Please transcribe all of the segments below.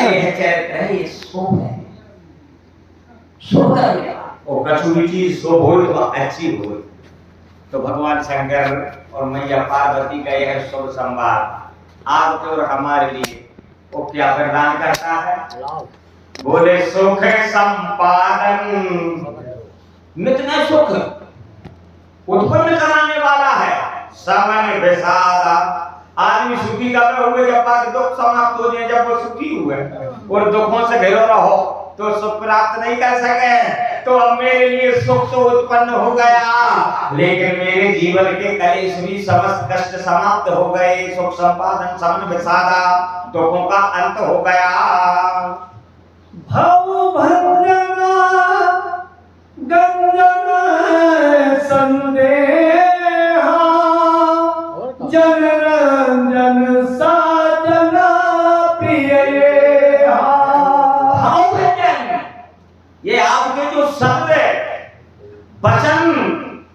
यह चरित्र है, ये शुभ है, शुभ करने वाला। और कछु भी चीज शुभ हो तो अच्छी हो। तो भगवान शंकर और मैया पार्वती का यह शुभ संवाद आपके और हमारे लिए वो क्या प्रदान करता है? बोले सुख संपादन, नित्य नए सुख उत्पन्न कराने वाला है। समन विषादा, आदमी सुखी कब हुए? जब बाकी दुख समाप्त हो जाए, जब वो सुखी हुए और दुखों से घिरो रहो तो सुख प्राप्त नहीं कर सके। तो अब मेरे लिए सुख तो उत्पन्न हो गया, लेकिन मेरे जीवन के कलेश भी समस्त कष्ट समाप्त हो गए। सुख संपादन, समन विषादा, दुखों का अंत हो गया। भव भंजना गंजना संदेहा, जन रंजन साजना प्रिय। भाव भंजन, ये आपके जो शब्द वचन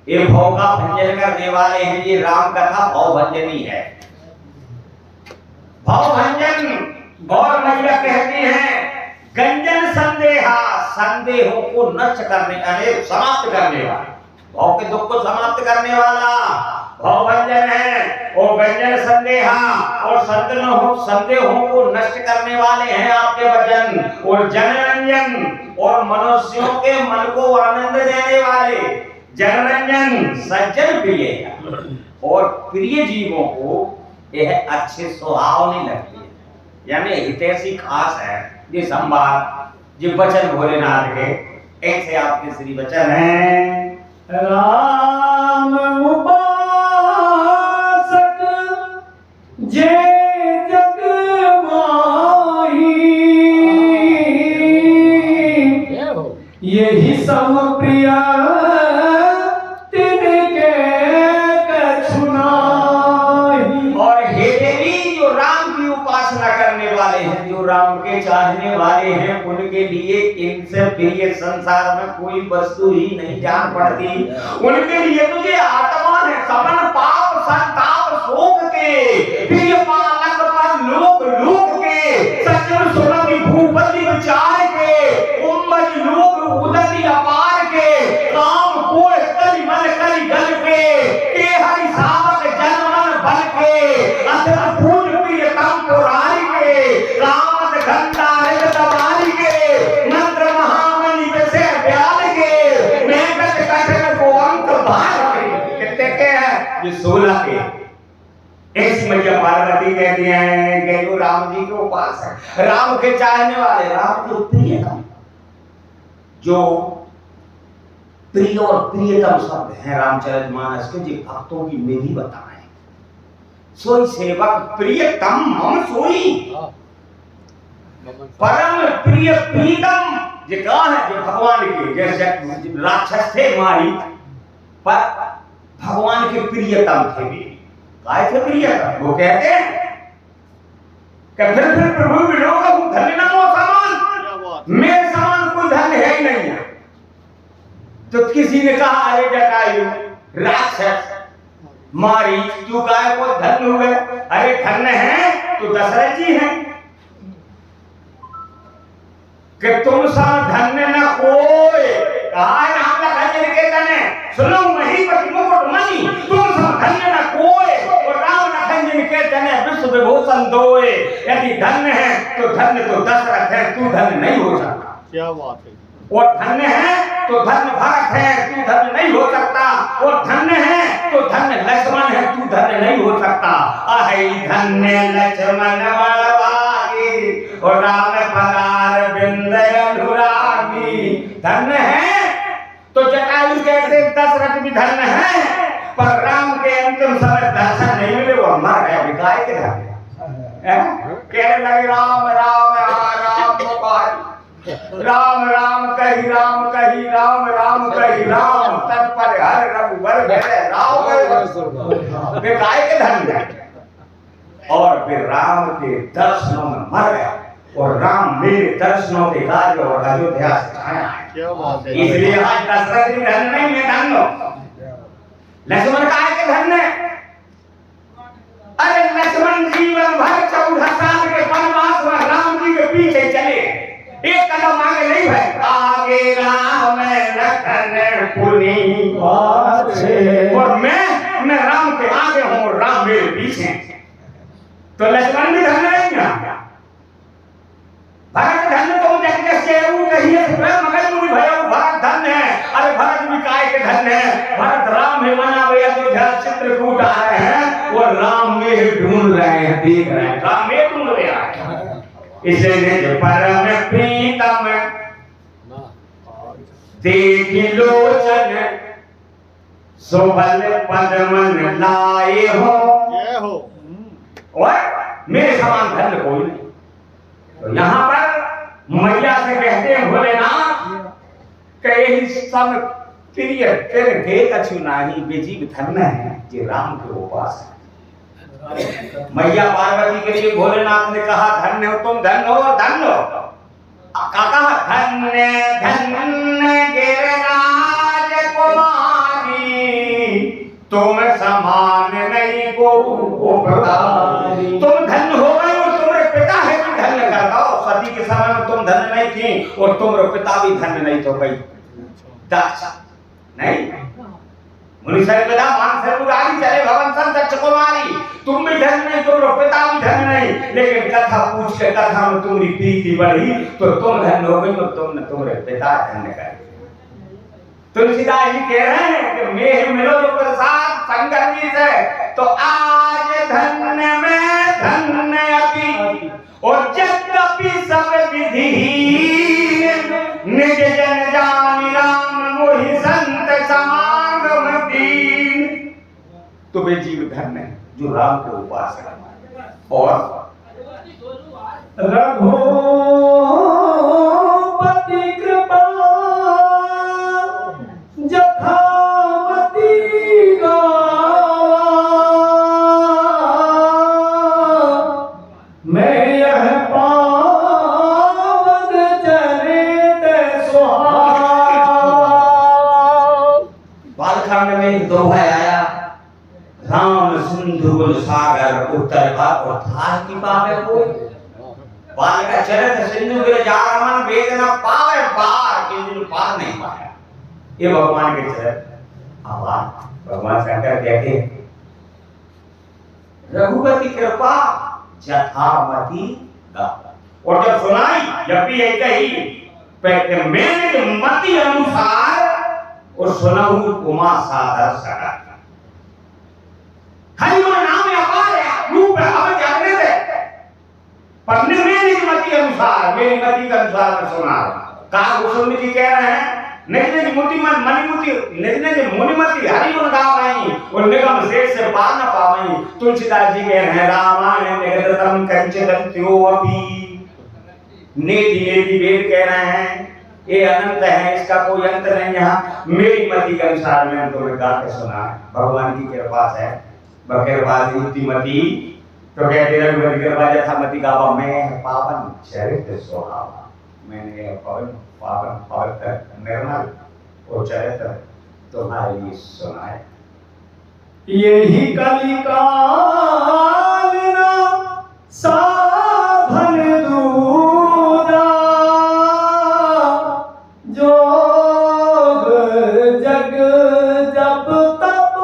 ये भाव का भंजन करने वाले हैं। ये राम कथा भाव भंजनी है। भाव भंजन गौर मैया कहती हैं गंजन संदेहा, संदेहों को नष्ट करने अनेक समाप्त करने वाला, भाव के दुख को समाप्त करने वाला भाव भंजन है। और गंजन संदेहा, और संदेहों को नष्ट करने वाले हैं आपके वचन। और जनरंजन, और मनुष्यों के मन को आनंद देने वाले। जनरंजन सज्जन प्रिय, और प्रिय जीवों को यह अच्छे स्वभाव नहीं लगती है, यानी हितैषी खास है। ये संवाद ये वचन भोलेनाथ के ऐसे आपके श्री वचन हैं। राम उपासक जे जग माही, यही सम प्रिया तिनके कछु नाही। और हे देवी, जो राम की उपासना करने वाले हैं, जो राम के चाहने वाले हैं, उनके लिए इनसे प्रिय संसार में कोई वस्तु ही नहीं जान पड़ती। उनके लिए तो ये आत्मा है, समन पाप संताप शोक के प्रिय पालक पर लोक लोक के, सज्जन सुरति भूपति विचार के, कुंभज लोक उदति अपार के, काम कोय कलि मन कलि गल के हरि सावक जन मन बल के, असर फूल प्रियतम पुरारी के, कामद घंटा रिग दबारी के, मंत्र महामणि विषय ब्याल के, मेघट कठन को अंक भार के। कितने के हैं? ये 16 के। ऐसी मैया पार्वती कहती हैं कि जो राम जी के उपासक, राम के चाहने वाले, राम के प्रियतम, जो प्रिय और प्रियतम शब्द हैं रामचरितमानस के, जो भक्तों की निधि बताएं। सोई सेवक प्रियतम हम सोई, परम प्रिय प्रीतम, ये कहा है जो भगवान के, जैसे राक्षस थे मारी पर भगवान के प्रियतम थे भी। काय थे प्रियतम? वो कहते हैं कि फिर प्रभु विलोक धन्य न हो समान, मेरे समान कोई धन्य है ही नहीं है। तो किसी ने कहा अरे जटायु राक्षस मारी, तू काय को धन्य हुए? अरे धन्य है तो दशरथ जी हैं कि तुम सा धन्य न कोई। कहा है राम लखन के तने, सुनो महीपति मुकुट मणि, तुम सा धन्य न कोई। और राम लखन के तने विश्व विभूषण दोए। यदि धन्य है तो धन्य तो दशरथ है, तू धन्य नहीं हो सकता। क्या बात है। और धन्य है तो धन्य भरत है, तू धन्य नहीं हो सकता। और धन्य है तो धन्य लक्ष्मण है, तू धन्य नहीं हो सकता। अहि धन्य लक्ष्मण बलवागी, और राम पदार बिंद अनुरागी। धन्य है तो जटायु कहते दशरथ भी धन्य है, पर राम के अंतिम समय दर्शन नहीं मिले, वो मर गया। विकाय के धन्य कहने लगे राम राम राम राम राम कही राम कही राम राम कही राम, तत्पर हर रघुबर गए राम वे काय के धन्य। और फिर राम के दर्शनों में मर गया, और राम मेरे दर्शनों के कार्य और अयोध्या से आया है। इसलिए आज दशरथ जी धन्य नहीं, मैं धन्य हूं। लक्ष्मण काय के धन्य? अरे लक्ष्मण जीवन भर 14 साल के वनवास में राम जी के पीछे एक कदम आगे नहीं भाई, आगे राम लखन पुनि पाछे। और मैं राम के आगे हूँ, राम मेरे पीछे। तो लक्ष्मण भी धन्य नहीं ना, भरत धन्य तुम देखते सेऊ कहिए मगज मुनि भयो, भरत धन्य है। अरे भरत भी काय के धन्य है, भरत राम है मना वे अयोध्या चित्रकूट आ रहे हैं, वो राम में ढूंढ रहे हैं, देख रहे हैं, राम में ढूंढ रहे हैं। इसलिए परम प्रीतम देखी लोचन, सोबल पद्मन लाए हो। जय हो। और मेरे समान धन्य कोई नहीं। तो यहाँ पर मैया से कहते हैं भोलेनाथ के यही सब प्रिय तेरे देख अच्छी नाही बेजीव धन्य है जे राम के उपास है। मैया पार्वती के लिए भोलेनाथ ने कहा धन्य हो तुम, धन्य हो, धन्य हो। कहा धन्य धन्य गिरिराज कुमारी, तुम समान नहीं को उपकारी। तुम धन्य हो गए और तुम्हारे पिता है भी धन्य कर दो। सती के समय में तुम धन्य नहीं थी और तुम्हारे पिता भी धन्य नहीं तो भाई दक्ष नहीं। मुनि सर्वदा मान सर्वगारी चले भवन संत कुमारी, तुम भी धन्य नहीं, तुम्हारे पिता भी धन्य नहीं। लेकिन कथा पूछ के कथा में तुम्हारी प्रीति बढ़ी तो तुम धन्य हो गई और तुमने तुम्हारे पिता धन्य कर दिया। तुलसीदास जी कह रहे हैं कि मेह मिलो जो प्रसाद शंकर जी से, तो आज धन्य में धन्य अपि और यद्यपि सब विधि निज जन जानि राम मोहि संत समागम दीन। तो वे जीव धन्य है जो राम के उपासक है। और रघुपति कृपा जथामति गावा, मैं यह पावन चरित सुहावा। बालखंड में एक दोहा आया, राम सिंधु सागर उत्तर का उद्धार की पावे कोई। बाल का चरित सिंधु गिर जा रमन वेदना पावे पार, किसी ने पार नहीं पाया। ये भगवान के चरित्र। आवाज भगवान शंकर कहते हैं रघुपति कृपा जथामति गावा। और जब सुनाई जब भी एक ही मैंने मति अनुसार और सुनाऊं उमा सादर सका। हरिमा नाम अपार है, रूप है, हमें जानने दे। पढ़ने में मेरी मति अनुसार, मेरी मति के अनुसार मैं सुना रहा हूं। कहा गोस्वामी जी कह रहे हैं निज मुति मन मणिमुति निज मुनिमति हरि गुण गावई और निगम शेष से पार न पावई। तुलसीदास जी कह रहे हैं रामायण निगतम कंचदंत्यो अपि। नेति नेति वेद कह रहे हैं ये अनंत है, इसका कोई अंत नहीं। यहाँ मेरी मति के अनुसार मैंने तुम्हें गा के सुना है। भगवान की कृपा है, कृपा युक्तिमती। तो कहते रघुपति कृपा जथामति गावा, मैं पावन चरित्र सुहावा। मैंने पवन पावन पवित्र निर्मल और चरित्र तुम्हारे लिए सुनाए। यही कलिकाल ना साधन दूजा, जोग जग जप तप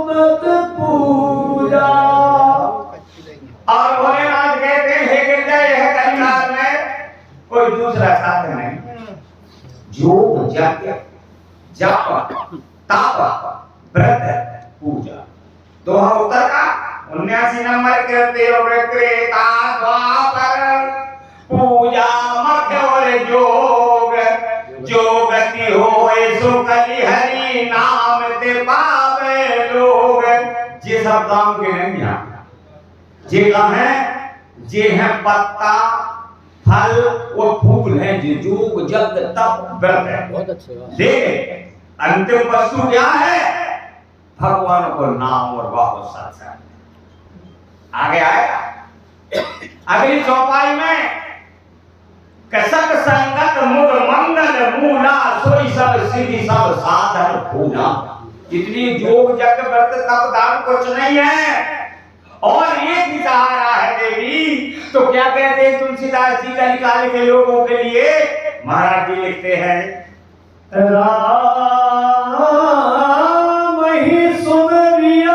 व्रत पूजा। और भोलेनाथ कहते हैं गिरजाए है कलिकाल में कोई दूसरा साधन नहीं। योग यज्ञ जप तप व्रत पूजा। दोहा उत्तर का 79 नंबर कहते हो त्रेता द्वापर पूजा मध्य और जोग। जो गति होए सो कलि हरि नाम ते पावे लोग। ये सब काम के नहीं यहाँ जे काम है, जे है पत्ता फल और फूल हैं, जो योग जग तप व्रत है। बहुत अच्छे। लेकिन अंतिम वस्तु क्या है? भगवान को नाम और बहुत सत्संग। आगे आएगा अगली चौपाई में कसक संगत मुद मंगल मूला सोई सब सिद्धि सब साधन पूजा। जितनी योग जग व्रत तप दान कुछ नहीं है। और एक ही सहारा है देवी। तो क्या कहते हैं तुलसीदास जी कलिकाल के लोगों के लिए? महाराज जी लिखते हैं, राम ही सुमरिया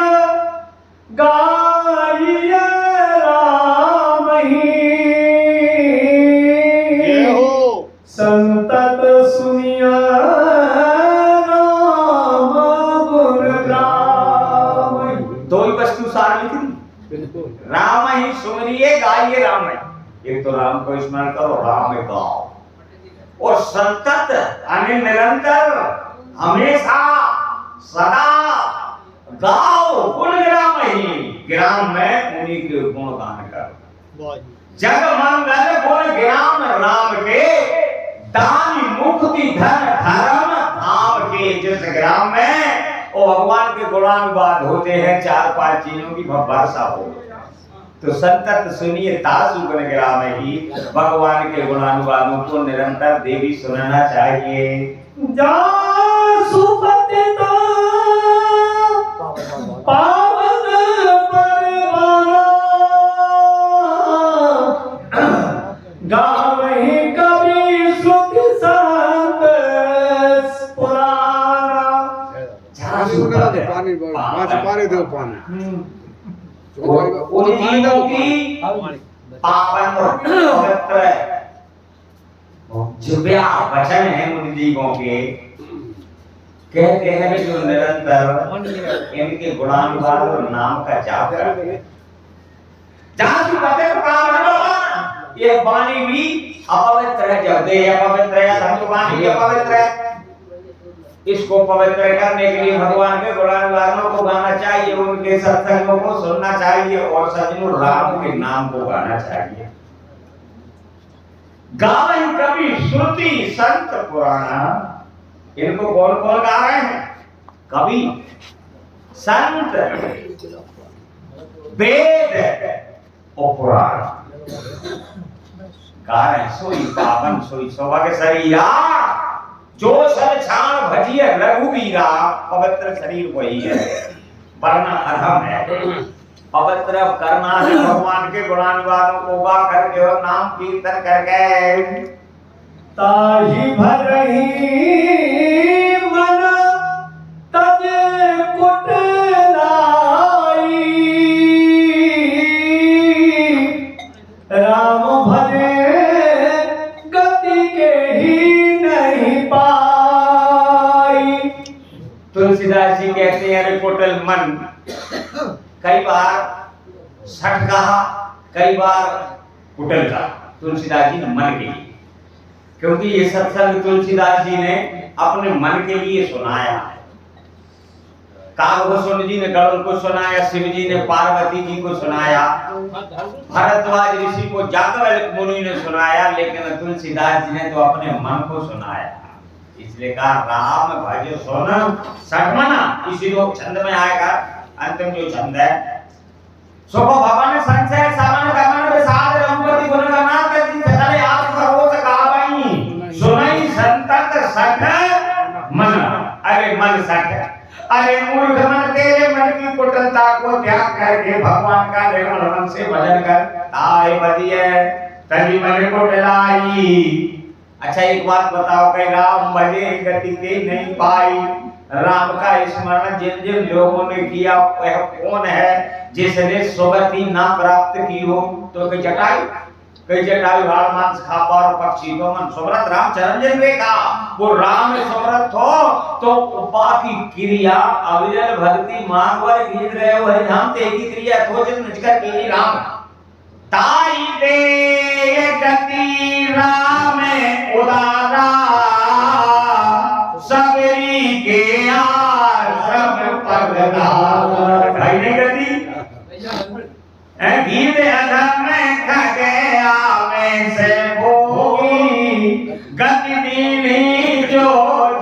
गाइए राम ही संतत सुनिया राम गुण राम। दो ही वस्तु सार लिखी, राम ही सुमरिए गाइए राम है। एक तो राम को स्मरण करो, राम में गाओ, और संतत यानी निरंतर हमेशा सदा गाओ गुण ग्राम ही। ग्राम में उन्हीं के गुण गान करो। जग मंगल गुण ग्राम राम के, दानी मुक्ति धन धर्म धाम के। जिस ग्राम में वो भगवान के गुणानुवाद होते हैं, 4-5 चीजों की वर्षा हो। तो संतत सुनिए तासु गुण ग्राम ही। भगवान के गुणानुवादों को निरंतर देवी सुनना चाहिए। जासु पतिता पावन परवाना, गावहि कवि श्रुति संत पुराना। पानी दो पानी उन जीवों की पावन और पवित्र जिव्या वचन है उन जीवों के। कहते हैं जो निरंतर इनके गुणानुवाद और नाम का जाप करते हैं। जहाँ की बातें पावन, ये वाणी भी अपवित्र है। जब देह अपवित्र है, धर्म वाणी भी अपवित्र है। इसको पवित्र करने के लिए भगवान के गुणानुवादों को गाना चाहिए, उनके सत्संगों को सुनना चाहिए, और सज्जनों राम के नाम को गाना चाहिए। गावहि कवि श्रुति संत पुराना। इनको कौन कौन गा रहे हैं? कवि, संत, वेद और पुराण गा रहे हैं। सोई पावन सोई सौभाग्य शरीरा, जो सल छाण भजिए रघुवीरा। पवित्र शरीर वही है, वरना अधम है। पवित्र करना है भगवान के गुणानुवादों को गा करके और नाम कीर्तन करके। ताहि भरहि मन तज कुट लाई, राम भरे गति के ही नहीं पाई। तुलसीदास जी कहते हैं अरे कुटिल मन। कई बार सठ कहा, कई बार कुटिल कहा तुलसीदास जी ने मन के लिए, क्योंकि ये सत्संग तुलसीदास जी ने अपने मन के लिए सुनाया है। कागभूषण जी ने गरुड़ को सुनाया, शिव जी ने पार्वती जी को सुनाया, भरद्वाज ऋषि को जातवेद मुनि ने सुनाया, लेकिन तुलसीदास जी ने तो अपने मन को सुनाया। इसलिए कहा राम भज सुन सठमना। इसी लोग छंद में आएगा, अंतिम जो छंद है, सुख भवन संचय समन गमन विषाद रघुपति गुण गना करती चले आप भरोस गावई, सुनई संतत सठ मन। अरे मन सठ, अरे मूर्ख मन, तेरे मन की कुटिलता को त्याग करके भगवान का निर्मल मन से भजन कर। आए बदिए तभी मन कुटिलाई। अच्छा एक बात बताओ, कि राम भजे गति के नहीं पाई। राम का स्मरण जिन जिन लोगों ने किया वह कौन है जिसने सुगति ना प्राप्त की हो? तो कई जटायु हाड़ मांस खापा और पक्षी तो मन सुमरत राम चरण जिन देखा। वो राम में सुमरत हो तो बाकी क्रिया अविरल भक्ति मांगवर गीत रहे हो हरि धाम ते की क्रिया तो जिन निजकर कीनी राम। ताई दे गति राम उदारा, सबरी के आश्रम पगदार। भाई नहीं गति गीत अधम खगया में से भोगी, गति दीनी जो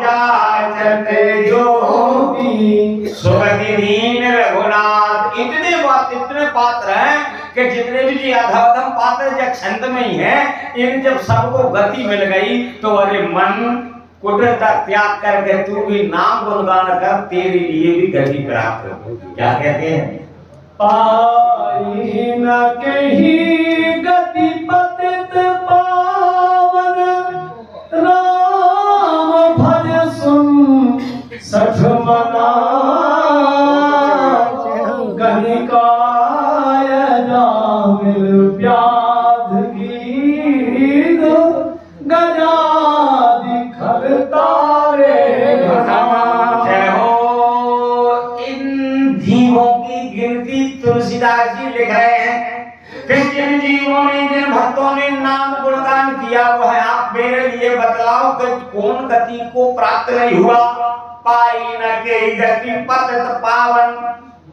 जाचत जोगी। सुगति दीन रघुनाथ। इतने पात्र हैं कि जितने भी जी अधम पात्र जब छंद में ही हैं, इन जब सबको गति मिल गई तो अरे मन कुटिलता त्याग करके तू भी नाम गुणगान कर, तेरे लिए भी गति प्राप्त होगी। क्या कहते हैं? पाई न कहीं गति पतित पावन राम भज सुन सठ मना गणिकाय जामिल व्याध गीत गजादि खर तारे जय हो। इन जीवों की गिनती तुलसीदास जी लिख रहे हैं कि जिन जीवों ने, जिन भक्तों ने नाम गुणगान किया वो है, आप मेरे लिए बतलाओ कि कौन गति को प्राप्त नहीं हुआ। पाई न के गति पतित पावन,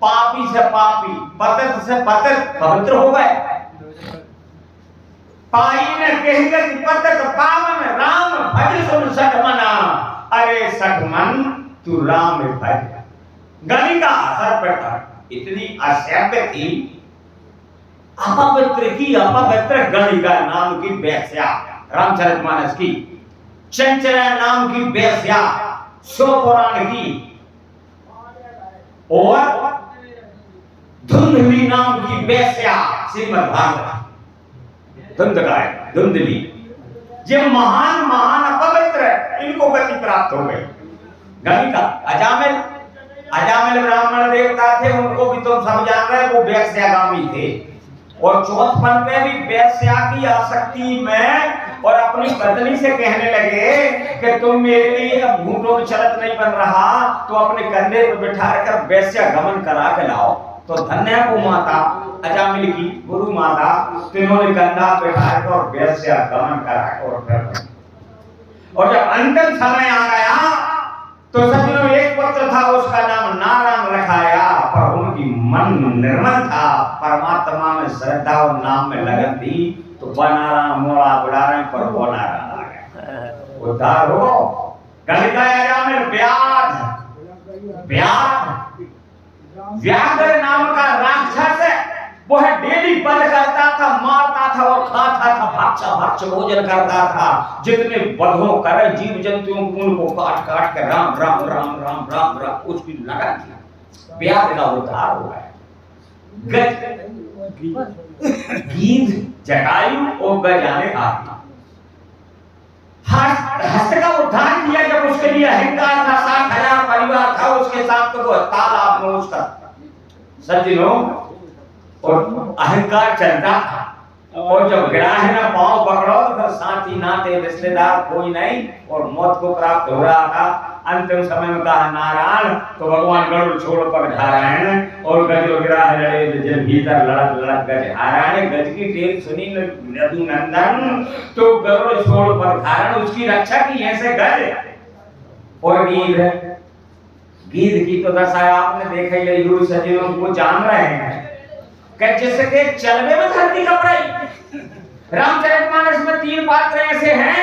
पापी से पापी, पतित से पतित पवित्र हो गए। पाई न के गति पतित पावन राम भज सुन सठ मना। अरे सठ मन तू राम भज। गणिका असर पड़ता, इतनी असभ्य थी, अपवित्र की अपवित्र गणिका नाम की वेश्या, रामचरितमानस की। चंचला नाम की वेश्या, शिव पुराण की। और धुंधली नाम की वेश्या, श्रीमद् भागवत। धुंधली, ये महान महान अपवित्र, इनको गति प्राप्त हो गई। गणिका अजामिल, अजामिल ब्राह्मण देवता थे, उनको भी तुम सब जान रहे, वो वेश्यागामी थे। और चौथपन पे भी वेश्या की आसक्ति में, और अपनी पत्नी से कहने लगे कि तुम मेरे लिए अब घूंटों में चलत नहीं बन रहा, तो अपने कंधे पर बिठा कर वेश्या गमन करा के लाओ। तो धन्य को माता अजामिल की गुरु माता, तो इन्होंने कंधा बिठा कर और वेश्या गमन करा और जब अंतिम समय आ गया तो सदियों एक पुत्र था, उसका नाम नारायण रखाया, पर उनकी मन निर्मल था, परमात्मा में श्रद्धा और नाम में लगन थी, तो बनारा मोड़ा बुला रहे पर बनारा आ गया। उद्धार हो। गणिका अजामिल व्याघ्र नाम का राक्षस है, वो है डेली बंद करता था, मारता था और खाता था, भक्ष भोजन करता था। जितने बधों करे जीव जंतुओं को उनको काट काट के राम राम राम राम राम राम उसकी लगन थी। व्याघ्र का उद्धार हुआ है। गीध जटायु और गजाने आदि। हस्त का उद्धार किया जब उसके लिए अहंकार था, 60,000 परिवार था उसके साथ, तो वो तालाब में उसका सज्जनों और अहंकार चलता था। और जब गिरा है ना पांव पकड़ो तो फिर साथी नाते रिश्तेदार कोई नहीं, और मौत को प्राप्त हो रहा था। अंतिम समय में कहा नारायण, तो भगवान गरुड़ छोड़ पर नारायण, और गज गिरा है लड़े जब भीतर लड़क लड़क गज हारायण। गज की टेर सुनी नदु नंदन, तो गरुड़ छोड़ पर धारण, उसकी रक्षा की ऐसे गज। और गीध की तो दशा आपने देखा ही, गुरु सज्जनों को जान रहे हैं कि जिसके चलवे में धरती कपड़ाई। रामचरितमानस में 3 पात्र ऐसे हैं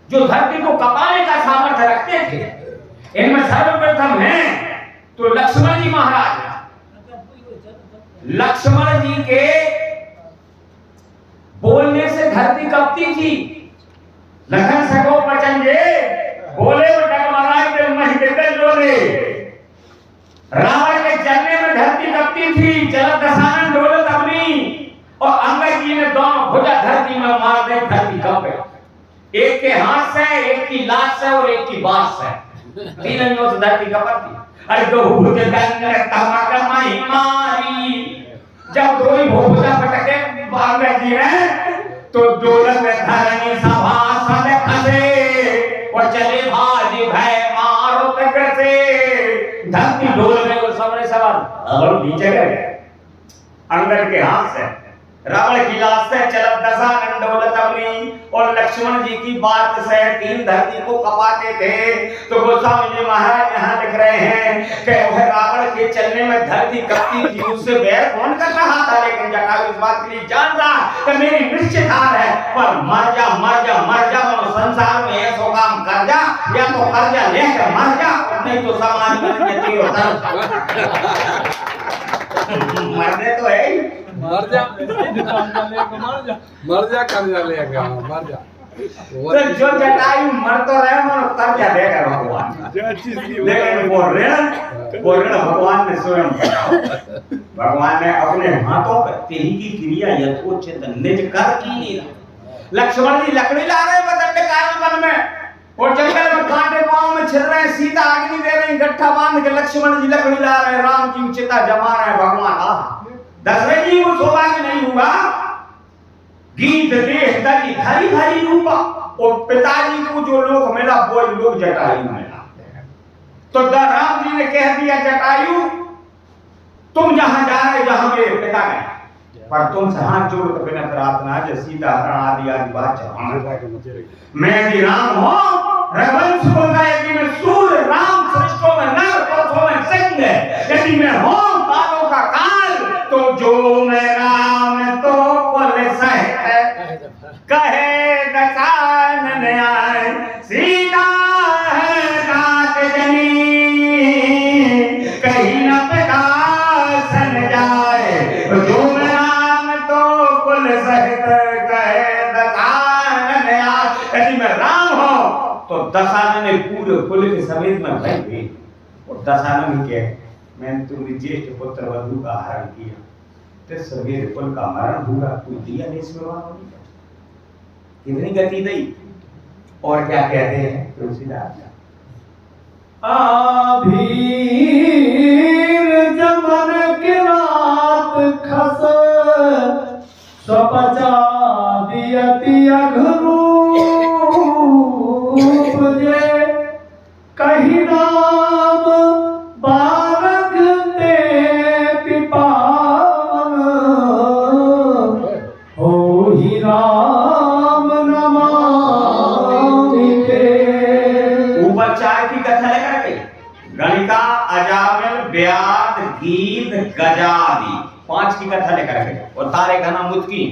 जो धरती को कपाने का सामर्थ्य रखते थे। इनमें सर्वप्रथम हैं तो लक्ष्मण जी महाराज। लक्ष्मण जी के बोलने से धरती कपती थी। लखन सको पचंजे बोले वो डगमगाए दिल मह दिल डोले। रावण के चलने में धरती कपती थी, चलत दशानन डोलत अपनी, और अंगद जी ने दोनों भुजा धरती में मार दे, धरती कांपे। एक के हाथ से, एक की लाश से और एक की बांस से, तीनों से धरती कांपती। अरे दो भुज दंड तमक माही मारी, जब दो ही भुजा पटके अंगद जी ने, तो डोलत धरणी सभासन खसे, और चले भाजी भय मारो तक से। धरती डोल गई और सबने सवाल अब नीचे गए। अंगद के हाथ से, रावण की लाश से, चलत दशानन डोलत अपनी, और लक्ष्मण जी की बात से 3 धरती को कपाते थे। तो गोस्वामी जी महाराज यहाँ लिख रहे हैं कि वह रावण के चलने में धरती कपती थी, उससे बैर कौन कर रहा था, लेकिन जटायु इस बात के लिए जान रहा कि मेरी निश्चित हार है, पर मर जा मर जा मर जा, और संसार में ऐसा काम कर जा, या तो कर्जा लेकर मर जा, नहीं तो समाज में मरने तो है ही। मर जा कर्जा लेगा, मर जा। तो जो जटायु मर तो रहे मनो कर क्या देगा भगवान, लेकिन वो ऋण भगवान ने स्वयं किया। भगवान ने अपने हाथों पर तेही की क्रिया यथोचित निज कर की नहीं। लक्ष्मण जी लकड़ी ला रहे बदंडकारण वन में और जंगल में कांटे पांव में छिल रहे, सीता अग्नि दे रही, गट्ठा बांध के लक्ष्मण जी लकड़ी ला रहे, राम की चिता जमा रहे। भगवान दशरथ जी को सौभाग्य नहीं हुआ, गीत देश दली हरी हरी रूपा, और पिताजी को जो लोग मिला वो लोग जटायु मिला। तो राम जी ने कह दिया जटायु तुम जहां जा रहे जहां मेरे पिता गए, पर तुमसे हाथ जोड़ कर बिना प्रार्थना जो सीता हरण आदि आदि बात चाहूंगा। मैं भी राम हूं, रघुवंश बोलता है कि मैं सूर्य राम सृष्टों में नर पथों में सिंह, यदि मैं हूं कालों का काल, तो जो मैं राम तो कुल सहित कहे दशानन आए, सीता है नाथ जनी कहीं न प्रकाशन जाए, जो मैं राम तो कुल सहित कहे दशानन आए। यदि मैं राम हूं तो दशानन पूरे कुल के समेत में भाई गई। और दशानन के मैंने तुम्हारी ज्येष्ठ पुत्र वधु का हरण किया, तो सवेरे कुल का मरण हुआ, कोई दिया नहीं इसमें कितनी गति दी। और क्या कहते हैं तुलसीदास, आभीर जमन के रात खस, स्वपचा दियति अघरूप जे, कही नाम बारक ते पिपावन, हो ही राम नमामि ते। ऊपर चार की कथा लेकर के गणिका अजामिल व्याध गीत गजादि 5 की कथा लेकर के, और तारे का नाम मुत्की।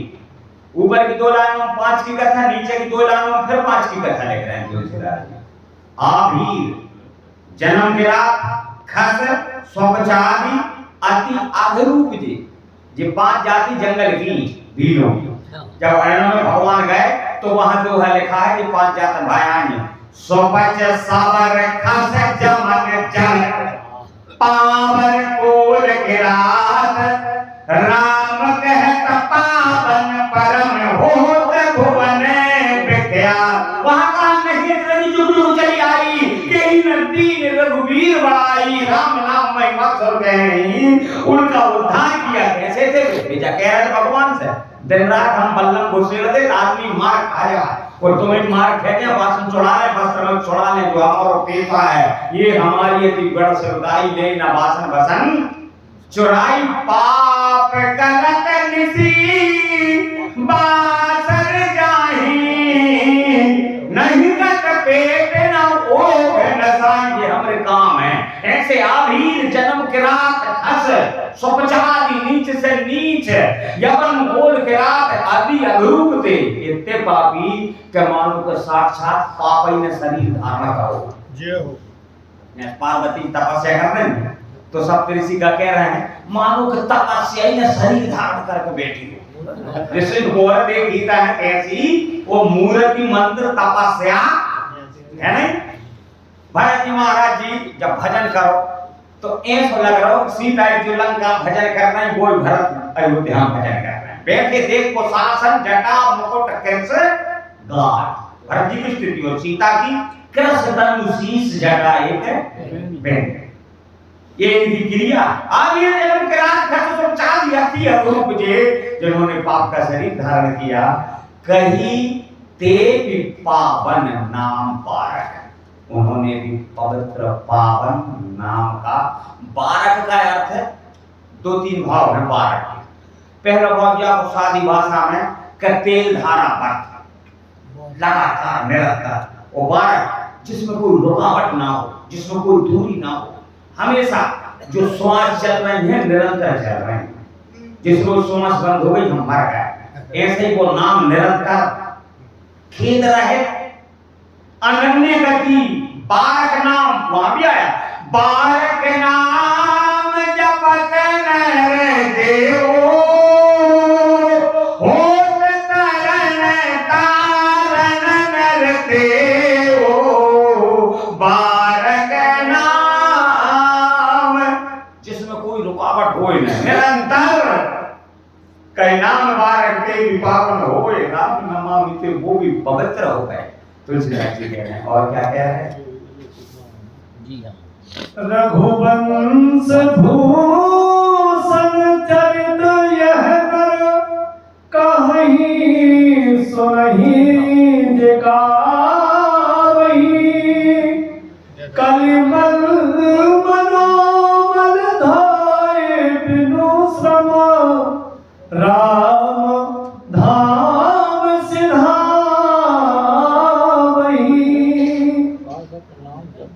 ऊपर की 2 लाइनों में 5 की कथा, नीचे की 2 लाइनों में फिर 5 की कथा लेकर आए तुलसीदास। आभीर जन्म के रात, खस स्वपचादि अति अघरूप जी, ये 5 जाति जंगल की भीलों। जब अरण्य में भगवान गए तो वहां दोहा लिखा है कि 5 जात भाई, स्वपच सावर खस जमन जल, पावन कोल के रात, राम कहत पावन परम होत भुवन विख्यात। वहां का नहीं रवि जुगनू चली आई, कहीं दीन रघुवीर बड़ाई, राम नाम महिमा सुर गई, उनका उद्धार किया। कैसे थे भेजा कह रहे भगवान से, दिन रात हम बल्लम घुसे रहते, आदमी मार खाया और तुम्हें मार खेते, वासन चुड़ा ले, वस्त्र में चुड़ा ले, जो हमारा पेशा है, ये हमारी अति बड़ सरदाई ले न वासन वसन चुराई, पाप करत निसी बासर जाही, नहीं कट पेट न ओघ न साई, ये हमारे काम है। ऐसे आभीर जन्म के रात खस, स्वपचादि नीच से नीच, यवन गोल के रात आदि अघरूप थे, इतने पापी के मानो के साक्षात पाप ही ने शरीर धारण करो। जय हो। पार्वती तपस्या कर रहे हैं तो सब ऋषि का कह रहे हैं मानो कि तपस्या ही ने शरीर धारण करके बैठी हो। ऋषि घोर देख गीता है कैसी, वो मूर्ति मंत्र तपस्या है नहीं। भरत जी महाराज जी जब भजन करो तो ऐसा लग रहा हो सीता जो लंका भजन कर रहे हैं, वो भरत अयोध्या भजन कर रहे हैं। बैठे देख को शासन जटा मुकुट कृष्ण गाढ़, भरत जी की स्थिति और सीता की कृष्ण तनु शीश जटा एक बेन, ये इनकी क्रिया। आगे जन्म के रात खस सब चाल याती अघरूप जे, जिन्होंने पाप का शरीर धारण किया, कहीं ते पावन नाम पारक, उन्होंने भी पवित्र पावन नाम का, बारक का अर्थ है 2-3 भाव है बारक के। पहला भाव क्या हो सादी भाषा में कि तेल धारा पर लगातार निरंतर, और बारक जिसमें कोई रुकावट ना हो, जिसमें कोई दूरी ना हो, हमेशा जो श्वास चल रहे हैं निरंतर चल रहे हैं, जिसको श्वास बंद हो गई हम मर गए, ऐसे ही वो नाम निरंतर खेद रहे अनन्य गति। बारक नाम वहां भी आया, बारक नाम जपत नर देवो, होत तरन तारन थे वो भी पवित्र हो गए। तुलसीदास जी कह रहे हैं, और क्या कह रहे हैं? जी हाँ। रघुवंश भूषण चरित यह कर कहीं सुनहि जगावही कलिमल मनोमल धाये बिनु श्रम राम धाम सिधावही।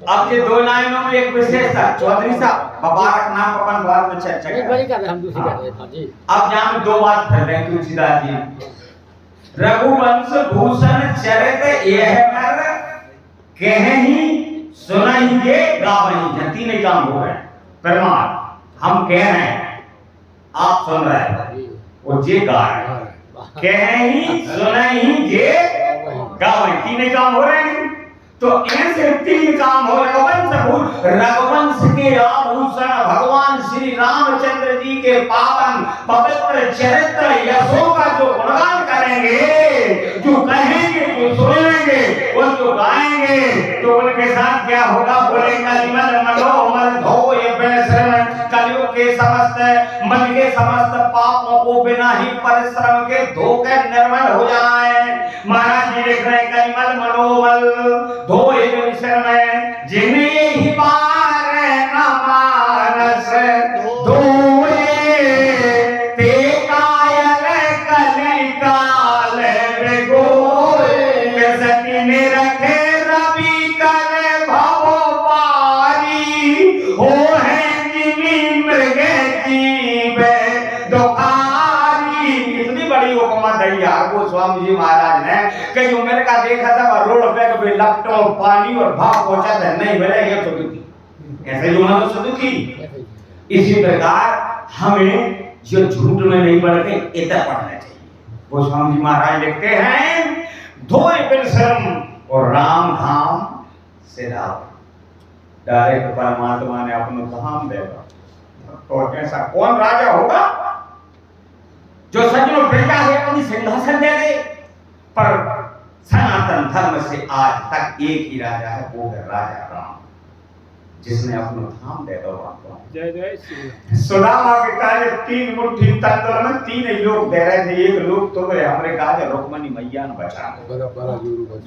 अब ये दो लाइनों में एक विशेषता, चौधरी साहब मुबारक नाम अपन बाद में चर्चा नहीं, करें। बड़ी कर रहे हैं, हम दूसरी कर रहे हैं। हाँ जी। अब यहाँ में दो बात कर रहे हैं तुलसीदास जी। रघुवंश भूषण चरित यह कर कहीं सुनाइए गावही। तीन ही काम हो रहे हैं। प्रमाण हम कह रहे हैं, आप सुन रहे हैं, वो जे गा रहे हैं। कहीं सुनाइए गावही, तीन ही काम हो रहे हैं। तो ऐसे तीन काम हो रहे। रघुवंश के आभूषण भगवान श्री रामचंद्र जी के पावन पवित्र चरित्र यशों का जो गुणगान करेंगे, जो कहेंगे, जो सुनेंगे और जो गाएंगे, तो उनके साथ क्या होगा? बोले कलिमल मनोमल धोय बिन श्रम, कलियुग के समस्त मन के समस्त पापों को बिना ही परिश्रम के धोकर निर्मल हो जाए। महाराज जी लिख रहे हैं, कलिमल मनोमल धोय बिन श्रम, जिन्हें ही पार न मानस धोए, ते कायल कलिकाल बेगोए, सती ने रखे रवि कर भवो पारी, हो है जिनी मृग जीव दुखारी। कितनी बड़ी उपमा दी यार वो स्वामी जी महाराज ने, कि जो मैंने का देखा था रोड पे कभी लपटों पानी और भाप पहुंचा था, नहीं मिले ये तो दुखी, ऐसे जो मानो सुखी। इसी प्रकार हमें जो झूठ में नहीं पड़ के इतना पढ़ना चाहिए। वो स्वामी जी महाराज लिखते हैं, धोए बिन श्रम और राम धाम सिधाओ। डायरेक्ट परमात्मा ने अपना धाम देगा। तो ऐसा कौन राजा होगा जो सज्जनों प्रजा है अपनी सिंहासन दे दे? पर सनातन धर्म से आज तक एक ही राजा है, वो है राजा राम, जिसने अपना धाम दे दो आपको। जय जय श्री सुदामा के काज तीन मुट्ठी तंदुर में तीन ही लोग दे रहे थे। एक लोग तो गए हमरे काज रुक्मणी मैया ने बचा दो,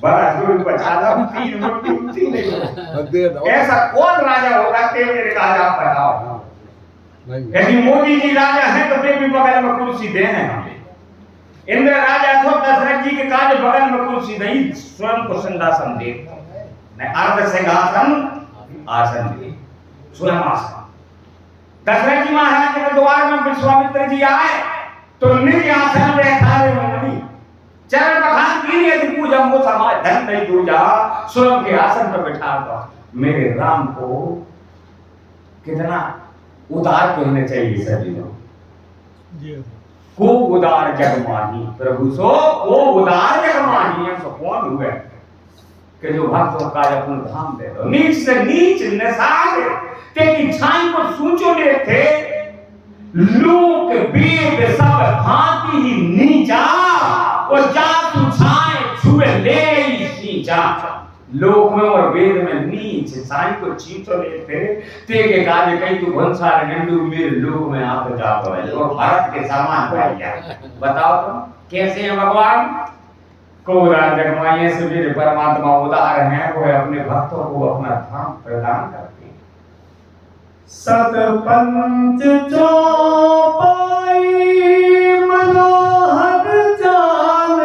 बड़ा जोर बचा दो, तीन मुट्ठी तीन ही लोग। ऐसा कौन राजा होगा कि मेरे काज आप बताओ? यदि मोदी जी राजा हैं तो वे भी बगल में कुर्सी देने हमें। इंद्र राजा थे, दशरथ जी के काज बगल में कुर्सी नहीं, स्वयं को सिंहासन दे, अर्ध सिंहासन आसन दे, स्वयं आसन। दशरथ जी महाराज के द्वार में विश्वामित्र जी आए तो निज आसन बैठा रे मुनि, चरण बखान की यदि पूजा मो समाज धन नहीं दूजा, स्वयं के आसन पर बैठा दो। मेरे राम को कितना उदार कहना चाहिए सभी लोग। को उदार जग माही प्रभु सो, को उदार जग माही। तो कौन हुए कि जो भक्तों का अपन धाम दे दो। नीच से नीच निषाद तेरी छाई को सूचो लेते, लोक वेद सब भांति ही नीचा, और जातु छाए छुए ले नीचा। लोक में और वेद में नीच छाई को चीचो लेते, ते के काज कई तू भंसार गंडू मेरे लोक में आप जातो है, और भारत के सामान भाई। बताओ तुम कैसे हैं भगवान? को जगमाइए से मेरे परमात्मा उदार हैं, वो अपने भक्तों को अपना धाम प्रदान करते हैं। सतपंच चौपाई मनोहर जान,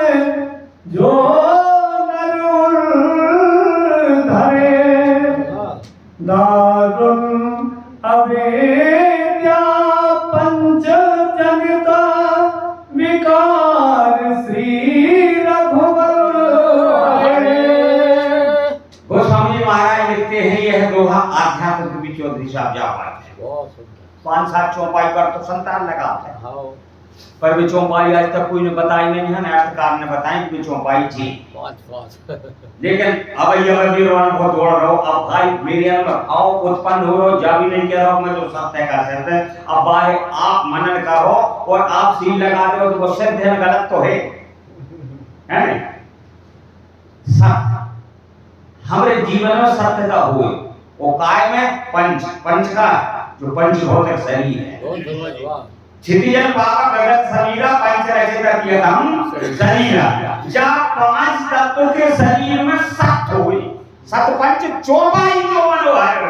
जो नरुण धरे दारुण अवेद्या पंच जगता विकार श्री गोस्वामी महाराज लिखते हैं, यह दोहा आध्यात्म कवि चौधरी साहब जा पाते हैं। 5-7 चौपाई पर तो संतान लगाते हैं, पर वे चौपाई आज तक कोई ने बताई नहीं है। नाटककार ने बताई कि चौपाई थी, लेकिन अब ये वीरवान बहुत दौड़ रहा हो। अब भाई मेरे अंदर भाव उत्पन्न हो रहा, जा भी नहीं कह रहा हूं मैं, तो सब तय कर सकते हैं। अब भाई आप मनन करो और आप सील लगा दो तो वो सिद्ध है, गलत तो है नहीं? हमारे जीवन में सत्यता हुए वो काय में पंच का जो पंच भौतिक शरीर है। बहुत बढ़िया वाह क्षितिजन पाप गगन समीरा पंच रचित कियतम शरीरा। जब पांच तत्वों के शरीर में सत हुई, सत पंच चौपाई जो मनोहर,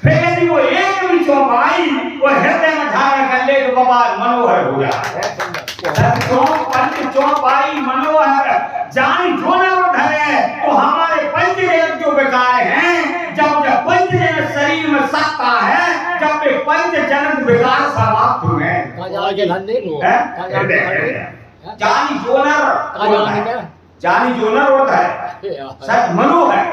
फिर यदि वो एक भी चौपाई वो हृदय में धारण कर ले तो बाबा मनोहर हो जाए। सत पंच चौपाई मनोहर जान जो न धरे तो हमारे पंच जगत जो विकार हैं, जब पंच जगत शरीर में सत्ता है, जब वे पंच जगत विकार समाप्त हुए काजान के धन नहीं लो काजान के धन जानी जोनर जानी जोनर होता है सत मनोहर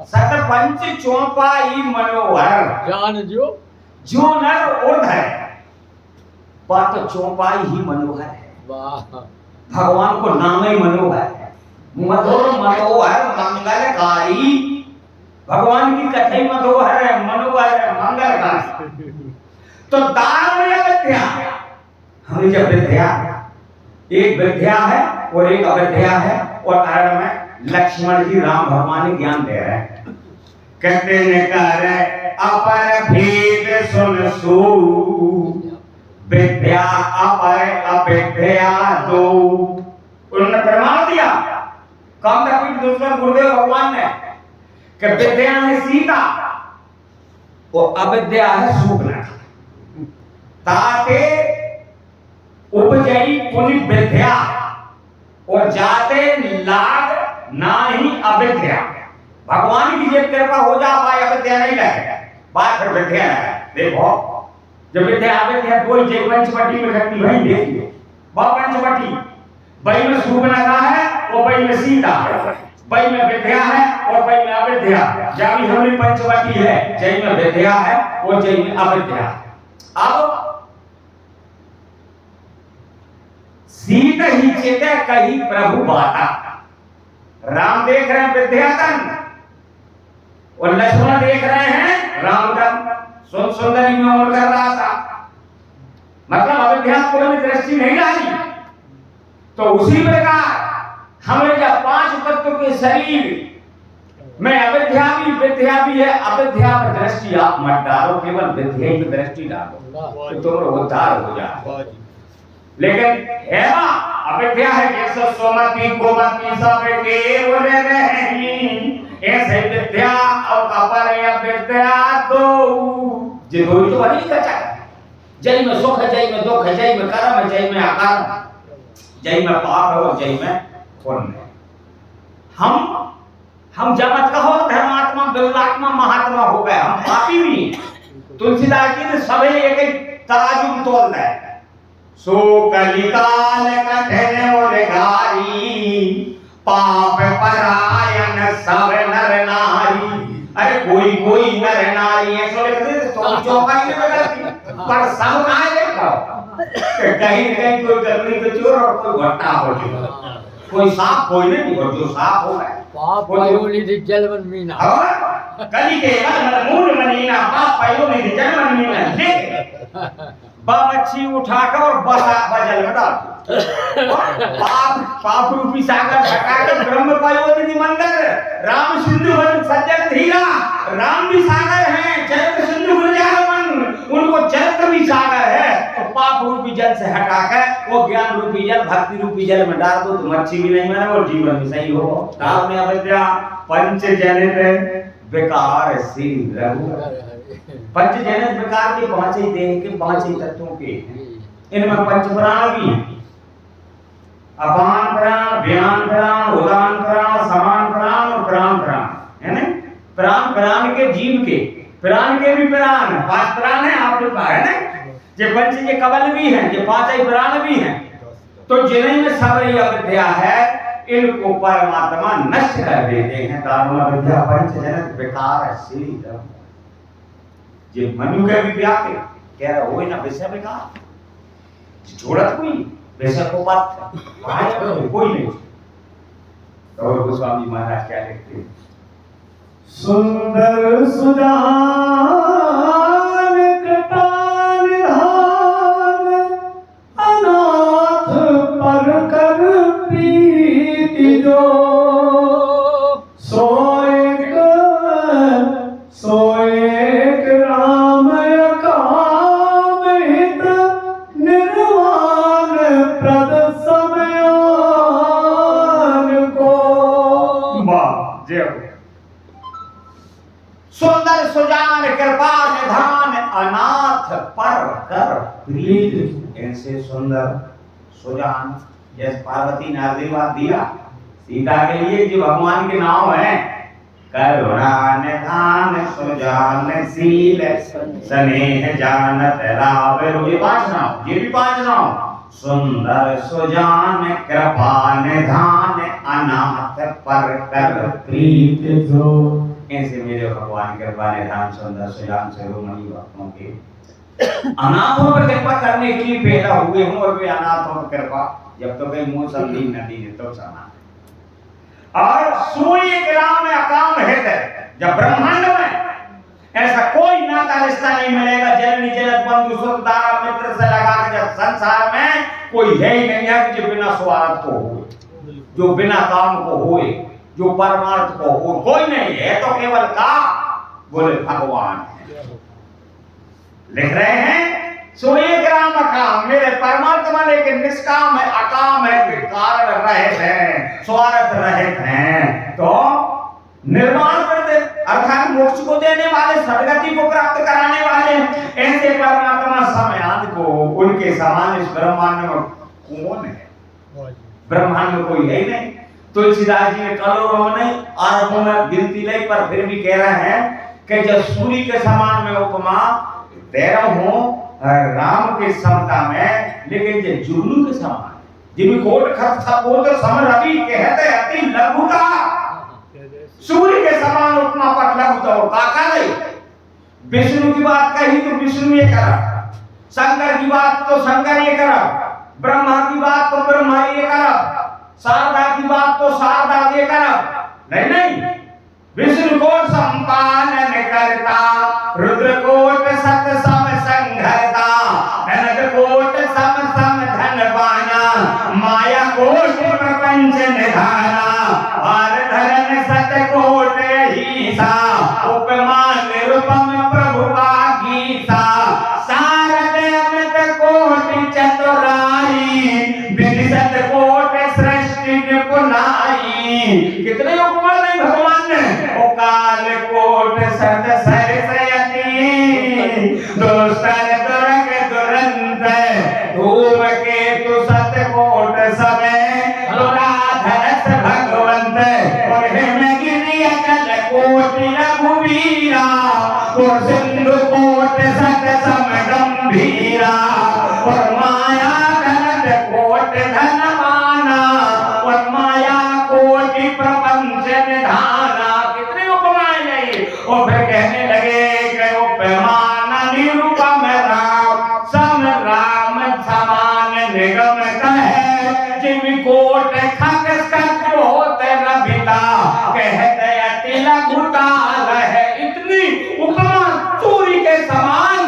सत पंच चौपाई मनोहर जान जो जोनर उर्ध है बात चौपाई ही मनोहर है। वाह भगवान को नाम ही मनोहर है। मधुर मनोहर मंगलकारी, भगवान की कथा ही मनोहर है, मनोहर है, मंगलकारी। तो दान में विद्या, हमारी जब विद्या एक विद्या है और एक अविद्या है, और अरण में लक्ष्मण जी राम भगवान ज्ञान दे रहे हैं। कहते ने कर अपर भेद सुन सो, विद्या अपर अविद्या दो। उन्होंने प्रमाण दिया काम तक दूसरा गुरुदेव भगवान ने कि विद्या है सीता और अविद्या है सुपना। ताते उपजई पुनि विद्या और जाते लाग नाही अविद्या। भगवान की जब कृपा हो जा पाए अविद्या नहीं लगे, बात फिर विद्या है। देखो जब विद्या अविद्या दो ही पंचवटी में घटती वही देखिए, वह पंचवटी वही में सुपना है और वही में सीता है, वही में विद्या है और वही में अविद्या। जब हमारी पंचवटी है जय में विद्या है और जय में अविद्या। अब सीत ही चेत कही प्रभु बाता, राम देख रहे हैं विद्याधन और लक्ष्मण देख रहे हैं रामधन। सुंदरी में और कर रहा था, मतलब अविद्या को दृष्टि नहीं डाली। तो उसी प्रकार हमें जब पांच तत्व के शरीर में अविद्या भी है, अविद्या पर दृष्टि आप मत डालो, केवल विद्या में दृष्टि डालो तो तुम उद्धार हो जाओ। लेकिन है ना अविद्या है जैसे सोमती गोमती सब केवल रही, ऐसे विद्या और अपर अविद्या दो। जे दो तो वही का चाह, जय में सुख है, जय में दुख है, जय में कर्म है, जय में अकर्म, जय में पाप है और जय में पुण्य। हम जब मत कहो धर्मात्मा बिरलात्मा महात्मा हो गए, हम पापी भी हैं। तुलसीदास जी ने सभी एक तराजू में तोल दिया। सो कलिकाल कठिन और घारी, पाप परायण सब नर नारी। अरे कोई नर नारी है सो लिखते तो चौपाई में बदलती, पर सब कहाँ देखो कहीं कहीं कोई करनी तो चोर और कोई घटना हो जाए, कोई साफ कोई नहीं, और जो साफ हो गए पाप पायोनिधि जलवन मीना और कली के मन मूल मनीना पाप पायोनिधि जलवन मीना। ले मच्छी उठाकर और बजल में डाल पाप रूपी सागर सकाकर ब्रह्म पायोनिधि मंदिर। राम सिंधु बन सज्जन धीरा, राम भी सागर हैं, चरित्र सिंधु गुलजारमन, उनको चरित्र भी सागर है। तो पाप रूपी जल से हटाकर वो ज्ञान रूपी जल भक्ति रूपी जल में डाल दो तो मच्छी भी नहीं मरे और जीवन भी सही हो। राम ने अविद्या पंच जनित विकार से रघु। पंच जनित विकार के पांच ही देह के पांच ही तत्वों के, इनमें पंच प्राण भी हैं। अपान प्राण, व्यान प्राण, उदान प्राण, समान प्राण और प्राण प्राण है ना। प्राण के जीव के, प्राण के भी प्राण, पांच प्राण है आपके पास है ना। ये पंच ये कवल भी हैं, ये पांच ही प्राण भी हैं। तो जिन्हीं में सब ये अविद्या है इनको परमात्मा नष्ट कर देते हैं। दारुण अविद्या पंच जनित विकार से जे मनु के भी व्यापे कह रहा हो ना वैसे विकार छोड़त कोई वैसे को बात कोई नहीं। और गोस्वामी महाराज क्या लिखते हैं, सुंदर सुजान कृपा निधान, अनाथ पर कर प्रीति जो, सो एक जय हो। सुंदर सुजान कृपा निधान अनाथ पर कर प्रीत। ऐसे सुंदर सुजान जैसे पार्वती ने आशीर्वाद दिया सीता के लिए जो भगवान के नाम है, करुणा निधान सुजान शील स्नेह जानत राव। ये पांच नाम, ये भी पांच नाम। सुंदर सुजान कृपा निधान अनाथ पर कर प्रीत जो। ऐसे मेरे भगवान कृपा निधान सुंदर सुजान शिरोमणि भक्तों के अनाथों पर कृपा करने के लिए पैदा हुए हूं, और वे अनाथों पर कृपा जब तो कहीं मुंह संदी नदी ने तो सना। और सूर्य ग्राम में अकाम है, जब ब्रह्मांड में ऐसा कोई नाता रिश्ता नहीं मिलेगा जननी जनक बंधु सुख दारा मित्र से लगा के, जब संसार में कोई है ही नहीं है कि जो बिना स्वार्थ को हो, जो बिना काम को होए, जो परमार्थ को हो, कोई नहीं है। तो केवल का बोले भगवान है। लिख रहे हैं सूर्य ग्राम अकाम, मेरे परमात्मा लेकिन निष्काम है, अकाम है, कारण रहित है, स्वार्थ रहित हैं। तो निर्माण कर दे अर्थात मोक्ष को देने वाले, सदगति को प्राप्त कराने वाले ऐसे परमात्मा समयान को उनके समान इस ब्रह्मांड में कौन है? ब्रह्मांड में कोई है ही नहीं। तुलसीदास जी ने करोड़ों नहीं अरबों में गिनती लाई, पर फिर भी कह रहे हैं कि जब सूर्य के समान में उपमा दे रहा हूं राम के समता में, लेकिन जो जुगनू के समान जिनमें कोट खत था वो तो सम रवि कहते अति लघुता। सूर्य के समान उपमा पर लघुता और काका नहीं। विष्णु की बात कही तो विष्णु ये करा, शंकर की बात तो शंकर ये करा, ब्रह्मा की बात तो ब्रह्मा ये करा, शारदा की बात तो शारदा ये करा। नहीं नहीं, विष्णु को संपादन करता, रुद्र कोट सत सम संघरता, धनक कोट सम सम धन पाना, माया कोट प्रपंच निधाना, और धरन सत कोट हीसा, उपमा निरुपम प्रभु का गीता, सारद अमृत कोट चतुराई, विदिशत कोट सृष्टि निपुणाई। कितने उपमा नहीं भगवान ने। ओ काल कोट सत सरसयति, दुस्तर दुर्ग दुरंत, धूम केतु सत कोट समय, दुराधरस भगवंत, और हिमगिरि अचल कोटि रघुवीरा, और सिंधु कोट सत सम गंभीरा, और माया घनत कोट धनवाना, और माया कोटि प्रपंच निधाना। कितने उपमाएं नहीं। और फिर कहने लगे कि उपमान निरूपम राम, सम राम समान निगम कहे, जिम कोट खग सच होते रभिता, कहते अति लघुता रहे। इतनी उपमा सूर्य के समान,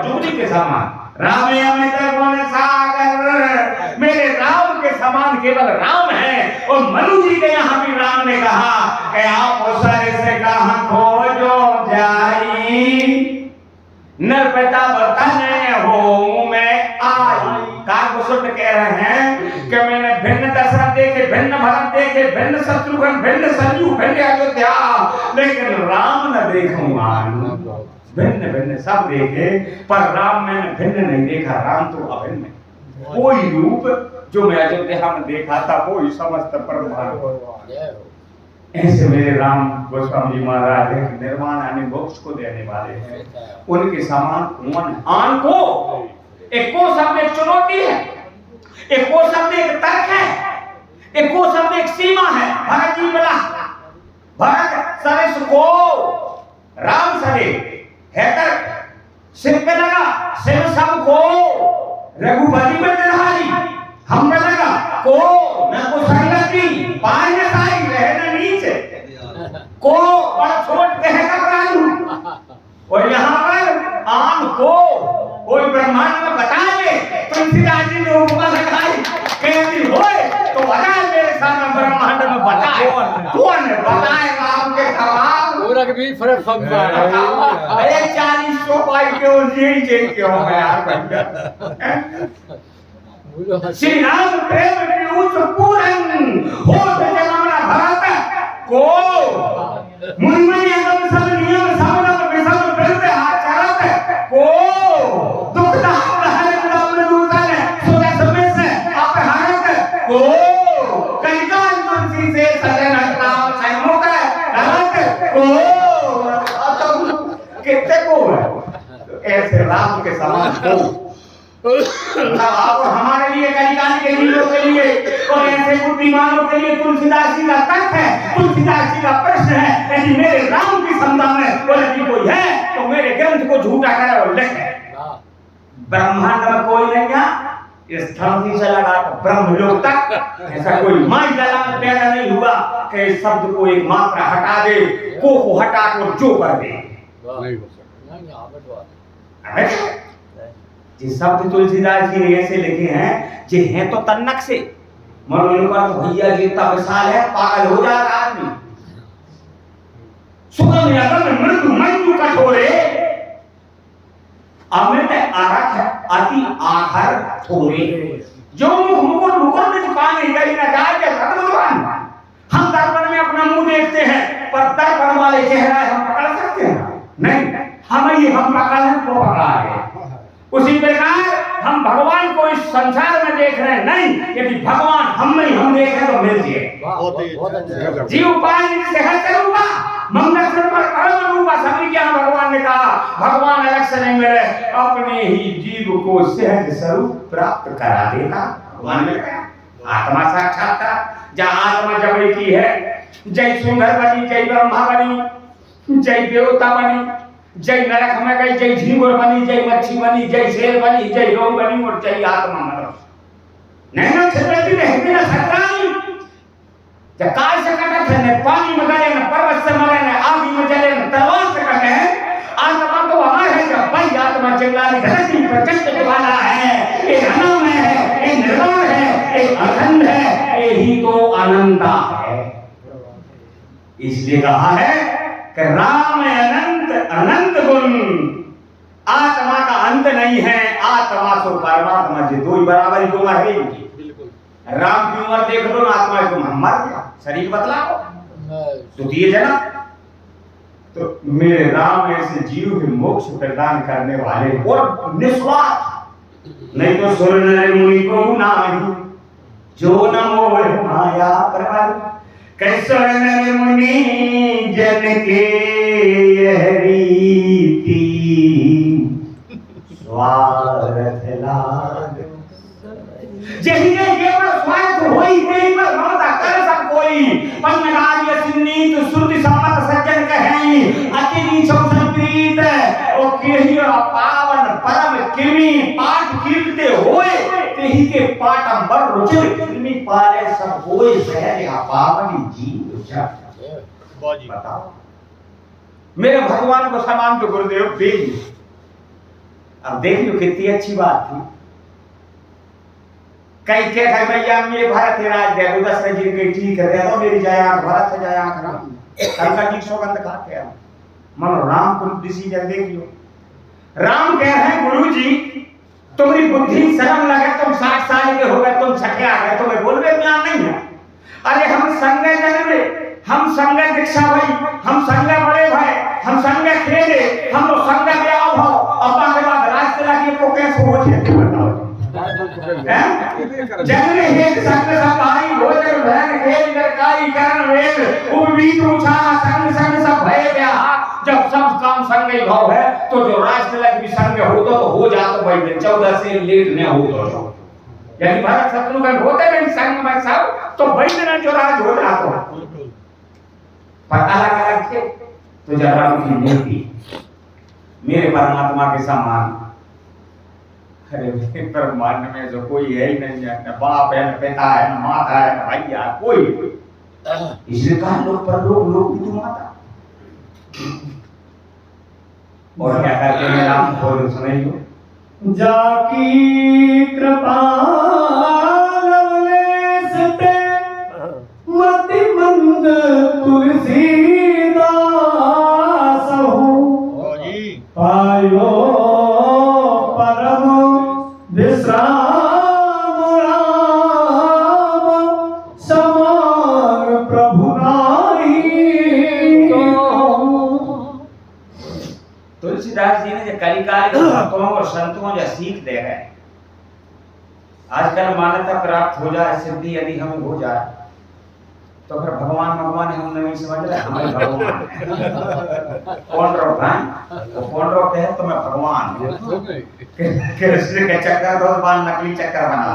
जुगनी के समान, राम अमित गुण सागर, मेरे राम के समान केवल राम है। और मनु जी के यहाँ भी राम ने कहा कि आप उसर से कहाँ खोजो जाई, नर पिता बताने हो मैं आई। काकभूषण कह रहे हैं कि मैंने भिन्न दशरथ देखे, भिन्न भरत देखे, भिन्न शत्रुघ्न, भिन्न संजू, भिन्न अयोध्या, लेकिन राम न देखूंगा। भिन्न भिन्न सब देखे, पर राम मैंने भिन्न नहीं देखा। राम तो अभिन्न है। कोई रूप जो मैं अयोध्या में देखा था वो ही समस्त ब्रह्मांड। ऐसे मेरे राम गोस्वामी जी महाराज निर्वाण यानी मोक्ष को देने वाले हैं। उनके समान कौन है? आन को एक को शब्द एक चुनौती है, एक को शब्द एक तर्क है, एक को शब्द एक सीमा है। भरत जी बोला, भरत सरेश को राम सरे है तर्क, सिर पे लगा सिर सबको, रघुपति में दिलहारी हम पे लगा को न को संगति, पाए न साई रहे न नीचे, को बड़ा छोट कह कर राजू। और यहाँ पर आम को कोई ब्रह्मांड में बता दे, तुलसीदास जी ने उपमा लगाई, कहती होए तो बता मेरे सामने ब्रह्मांड में बताए कौन है? बताए राम के समान पूरा के भी फर्क समझा रहा है। अरे 40 पाई के यही जेल के हो गया यार। श्री राम प्रेम विभूत पूरन हो जन्मना भरत को आप और हमारे लिए कलिकाल के हीरो के लिए और ऐसे बुद्धिमानों के लिए तुलसीदास जी का तर्क है, तुलसीदास जी का प्रश्न है। यदि मेरे राम की क्षमता में और यदि कोई है तो मेरे ग्रंथ को झूठा करे और लिखे। ब्रह्मांड में कोई नहीं है, इस धरती से लगा तो ब्रह्मलोक तक ऐसा कोई माइजला पैदा नहीं हुआ कि शब्द को एक मात्रा हटा दे, को हटा कर जो कर दे। नहीं हो सकता। जिस शब्द तुलसीदास जी ने ऐसे लिखे हैं जे हैं तो तन्नक से मनो इनका तो भैया जितना विशाल है पागल हो जाता आदमी। सुगम यगम मृत्यु मृत्यु कठोरे अमृत आरख अति आखर थोरे। जो मुकुर मुकुर में दुकान इधर ही न जाए के खत्म दुकान। हम दर्पण में अपना मुंह देखते हैं पर दर्पण वाले चेहरा हम पकड़ सकते हैं नहीं। हम पकड़ हैं वो पकड़ा है। उसी प्रकार हम भगवान को इस संसार में देख रहे हैं नहीं, यदि भगवान हम में हम देख रहे तो मिल जाए। जीव पाए से हर करूंगा मंगल से पर कर्म रूपा सभी क्या भगवान ने कहा। भगवान अलग से नहीं मिले, अपने ही जीव को सहज स्वरूप प्राप्त करा देता। भगवान ने कहा आत्मा साक्षात्कार। जहाँ आत्मा जब की है, जय सुंदर बनी, जय ब्रह्मा बनी, जय देवता बनी, जय नरक में गई, जय झींगुर बनी, जय मच्छी बनी, जय शेर बनी, जय रोग बनी और जय आत्मा मनुष्य। नहीं छत्रपति रहते न सरकारी जब काल से कटत है, न पानी में गए, न पर्वत से मरे, न आग में जले, न तलवार से कटे हैं। आत्मा तो हमारे है जब भाई आत्मा चिंगारी धरती प्रचंड वाला है। ये अनाम है, ये निर्वाण है, ये अखंड है, यही तो अनंता है। इसलिए कहा है कि राम अनंत अनंत गुण। आत्मा का अंत नहीं है, आत्मा सो परमात्मा जी दो ही बराबर ही उम्र है इनकी। राम की उम्र देख लो ना, आत्मा की उम्र मर गया, शरीर बदला तो दिए जना। तो मेरे राम ऐसे जीव के मोक्ष प्रदान करने वाले और निस्वार्थ। नहीं तो सुर नर मुनि को नाही जो न मोह माया प्रबल। कैसो नर मुनि जन के यह रीति स्वार्थ लाग। जहिने केवल स्वार्थ होई तेई पर ममता कर सब कोई। पंचराज सिन्नीत श्रुति सम्मत सज्जन कहें अति नीचो संप्रीत। ओ केहि पावन परम कृमि पाठ कीर्ते होए तेहि के पाटंबर रुचिर कृमि पाले सब होए सहज पावनी जीव जग। बताओ मेरे भगवान को समान तो गुरुदेव बेली। अब देखियो कितनी अच्छी बात थी। कई के थे भैया मेरे भारत के राज दे दशरथ जी के ठीक है तो मेरी जय आंख भारत है जय आंख राम तब जी सौगंध खाते हैं। मनो राम को डिसीजन देखियो। राम कह रहे हैं गुरु जी तुम्हारी बुद्धि शर्म लगे, तुम 60 साल के हो गए, तुम छठे आ गए, तुम्हें बोलने ज्ञान नहीं है। अरे हम संगे जन्मे, हम संगे दीक्षा भाई, हम संगे बड़े भाई, हम संगे खेले, हम लोग संगे ब्याह हो अपना के बाद रास्ते लगी तो कैसे हो जाए बताओ। जन्मे एक संग सब भाई भोजन भजन खेल करकाई करण वेद उम्मीद उछाला संग संग सब भय ब्याह। जब सब काम संग भाव है तो जो रास्ते लग भी संग हो हो जातो भाई 14 से लेट न हो तो यानी भरत शत्रुघ्न होते नहीं संग में सब तो भाई ना जो राज हो जातो। पर अलग अलग थे तो जब राम की नीति मेरे परमात्मा के समान। अरे ब्रह्मांड में जो कोई है ही नहीं है, न बाप है, न पिता है, न माता है, न भैया कोई। इसलिए कहा लोग पर लोग भी तुम माता। और क्या करते हैं राम बोल सुनाइयो। जाकी कृपा लवलेश ते मति मंद तुलसीदास हो पायो परम विश्राम राम समान प्रभु नाई। तुलसीदास जी ने जो कलिकाल के भक्तों और संतों जो सीख दे रहे हैं। आजकल मान्यता प्राप्त हो जाए, सिद्धि यदि हमें हो जाए तो फिर भगवान हम नहीं समझ रहे, हमें भगवान कौन रहा वो कौन रोकते हैं? तुम्हें भगवान। तो नहीं कृष्ण के चक्कर तो बांध नकली चक्कर बना,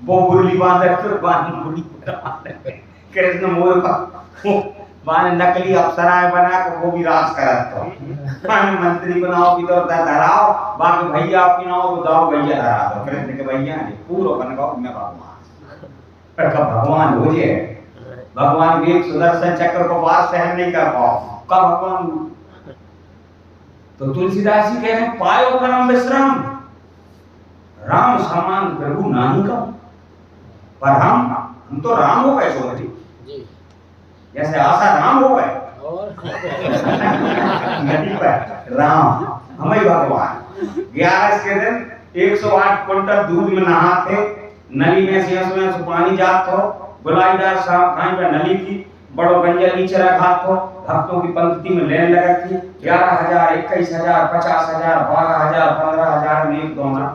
वो मुरली बांधे फिर बांध मुरली बांधे, कृष्ण मोर बांध नकली अप्सराएं बना के वो भी राज करत तो मंत्री बनाओ की तो धराओ, बाकी भैया आपकी नाव तो दाओ भैया धरा दो, कृष्ण के भैया ने पूरा बन गया मैं भगवान। पर कब भगवान हो जाए, भगवान भी एक सुदर्शन चक्र को पार सहन नहीं कर पाओ, कब भगवान। तो तुलसीदास जी कह रहे हैं पायो परम विश्राम, राम समान प्रभु नाही का। पर हम तो राम हो गए चौधरी जी जैसे आशा राम हो गए और नदी पर राम हमें भगवान। 11 के दिन 108 क्विंटल दूध में नहाते, नली में से पानी जात हो, गुलाईदार साहब खाई पे नली थी, बड़ो गंजा नीचे रखा तो भक्तों की पंक्ति में लेन लगा थी। 11,000 21,000 50,000 12,000 15,000 नीक दोना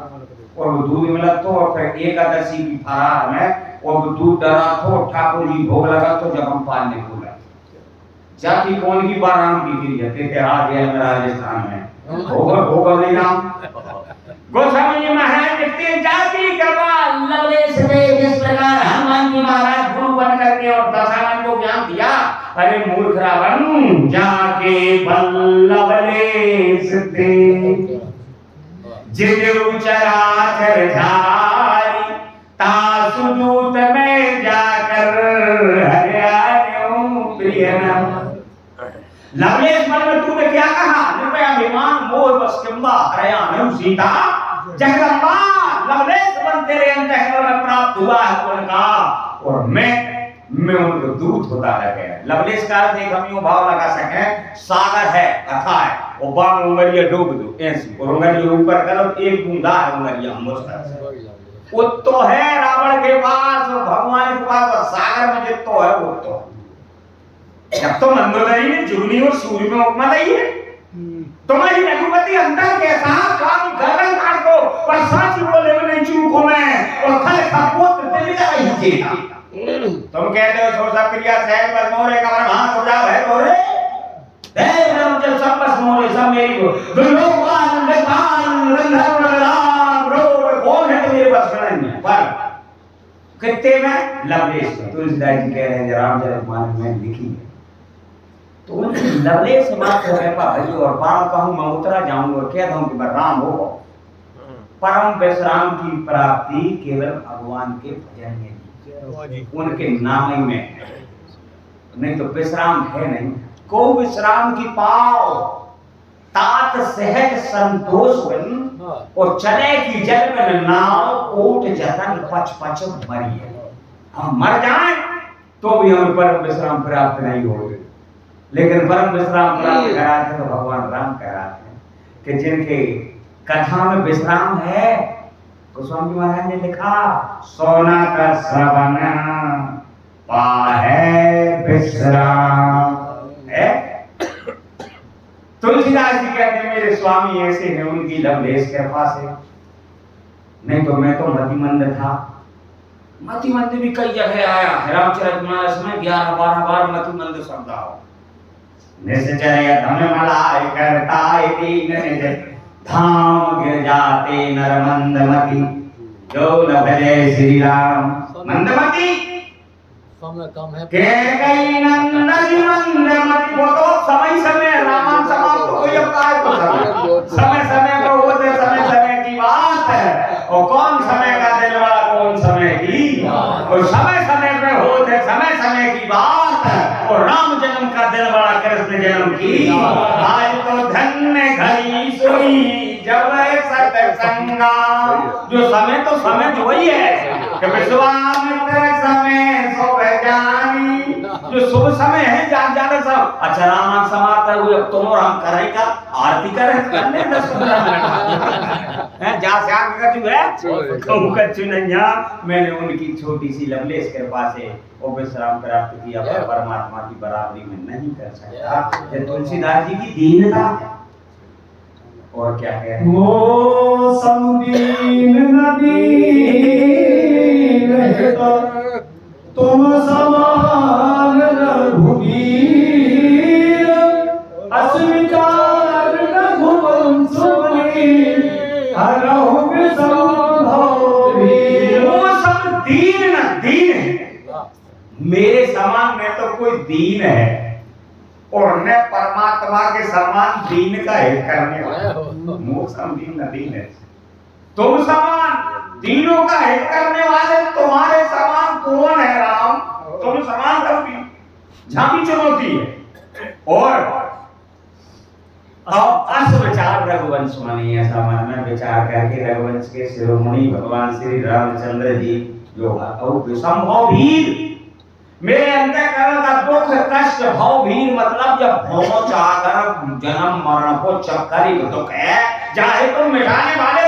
और वो दूध मिला तो, और फिर एकादशी की फरार में और वो दूध डरा तो ठाकुर जी भोग लगा तो जब हम पालने को जाति कौन की बाराम की गिरी जाते थे आज ये राजस्थान में होगा नहीं नाम गोस्वामी जी महाराज लिखते जाति कृपा लवलेश ने जिस प्रकार हनुमान जी महाराज गुरु बन करके और दशानन को ज्ञान दिया, अरे मूर्ख रावण जाके लवलेश थे जिजु चराचर धारी तासुदूत में जाकर हरियाणों प्रियनम। लवलेश मन में तूने क्या कहा? निर्भयाभिमान मोह बस किंबा हरियाणों सीता जगदम्बा। लवलेश मन तेरे अंतःकरण में प्राप्त हुआ है उनका, और मैं उनको दूत होता है। लवलेश का अर्थ एक हम यूं भाव लगा सके, सागर है अथाह है, वो बाण उंगलियां डूब दो ऐसी, और उंगलियां ऊपर करो एक बूंदा है उंगलियां हम उस तरह से। वो तो है रावण के पास और भगवान के पास, और सागर में जितो है वो तो जब तो मंदोदरी ने जुगनी और सूर्य में उपमा दी है। तुम्हारी रघुपति अंदर के साथ काम गर्दन काट दो, पर साची बोले में नहीं चूको मैं, और खल का पुत्र तेरी आई जेना। तुम कहते हो छोटा प्रिया सहज बस मोरे कमर हाथ हो जाओ है मोरे, देव राम जब सब बस मोरे सब मेरी को दुर्योधन देवान गंधर्व राम रो कौन है मेरे बस में नहीं। पर कितने में लवलेश में तुलसीदास जी कह रहे हैं रामचरितमानस में लिखी है, तो उनकी लवलेश बात हो गए भाई, और बाण कहूं मैं उतरा जाऊं और कह दूं कि मैं राम हो। परम विश्राम की प्राप्ति केवल भगवान के भजन में, उनके नाम ही में, नहीं तो विश्राम है नहीं। को विश्राम की पाओ तात सहज संतोष बन, और चले की जल में नाव कोट जतन पच पच मरिए। हम मर जाएं तो भी हमें परम विश्राम प्राप्त नहीं होगा, लेकिन परम विश्राम प्राप्त कराते तो भगवान राम कराते हैं कि जिनके कथा में विश्राम है। गोस्वामी महाराज ने लिखा सोना का श्रवण पाहे विश्राम है। तुलसीदास जी कहते हैं मेरे स्वामी ऐसे हैं, उनकी लवलेश कृपा से, नहीं तो मैं तो मतिमंद था। मतिमंद भी कई जगह आया है रामचरितमानस में 11-12 बार मतिमंद शब्द आओ। निश्चय धन मलाय करताय दीन निज धाम गिर जाते नर मंदमती, जो न भजे श्री राम मंदमती समय कम है के कई नंदन मंदमती। वो तो समय समय रामायण समाप्त हो गई, अब काय को समय समय पर होते समय समय की बात है, और कौन समय का दिल वाला कौन समय की, और समय समय पर होते समय समय की बात है, और राम जन्म का दिल वाला कृष्ण जन्म की। आज तो धन्य घड़ी सोई जब सत्संगा, जो समय तो समय जो ही है कि विश्वामित्र समय सो जानी, जो शुभ समय है जान जाने सब। अच्छा रामायण समाप्त हुए, अब तुम और हम करें का आरती करें करने 10-15 मिनट है जा श्याम का चू है कहूं का चुनैया। मैंने उनकी छोटी सी लवलेश कृपा से वो विश्राम प्राप्त किया, पर परमात्मा की बराबरी में नहीं कर सकता। ये तुलसीदास जी की दीनता है। और क्या कह रहे हैं? वो समुदीन नदीन तो तुम समान रघुवीर, अस्वीकार कोई दीन है और न परमात्मा के समान दीन का हित करने वाला। मोक्षम दीन न दीन है। तुम समान दीनों का हित करने वाले तुम्हारे समान कौन है राम? तुम समान कभी जहां भी चुनौती है। और अब अस विचार रघुवंश मानी, ऐसा मन में विचार करके रघुवंश के शिरोमणि भगवान श्री रामचंद्र जी जो विषम वीर, मेरे अंतःकरण का दुख कष्ट भाव भीर, मतलब जब भौमो चाहकर जन्म मरण को चक्कर ही दुख है, चाहे तुम मिटाने वाले